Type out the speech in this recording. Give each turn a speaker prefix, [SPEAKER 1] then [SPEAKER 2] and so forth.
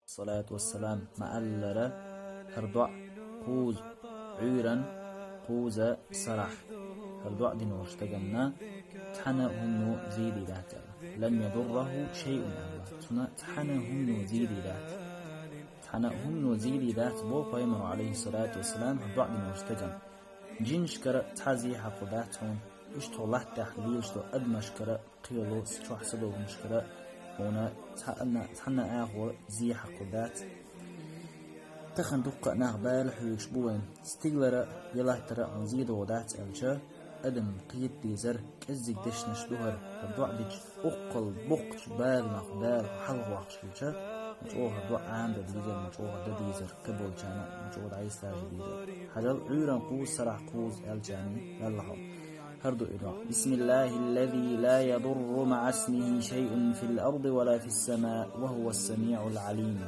[SPEAKER 1] الصلاة والسلام معلرة هردوع قوز عيرا قوز سرح هردوع دين ورشتغنا تحنا هم زيدي ذات لن يضره شيء الله تحنا هم زيدي ذات تحنا هم زيدي ذات بو قيمر عليه الصلاة والسلام هردوع دين ورشتغن جنشكرة تحزي حق ذاتهم اشتو الله تحليل اشتو أدمشكرة قيلو ستروح سدو مشكرة هنا تحنا آخر زي حق ذات تخن دقة نغبال حيوش بوين ستيغلرة يلا ترى نزيد ودات ألشا أدم قيد ديزر كزيك دشنش دوهر هردوع ديج أقل بقش بال مخدال حلق وحشلشا مجوه هردوع عام ديزر مجوه ديزر قبل جانا مجوه عيس تاج ديزر حجل عيرا قوز سرع قوز الجاني يلا هردو إله بسم الله الذي لا يضر مع اسمه شيء في الأرض ولا في السماء وهو السميع العليم.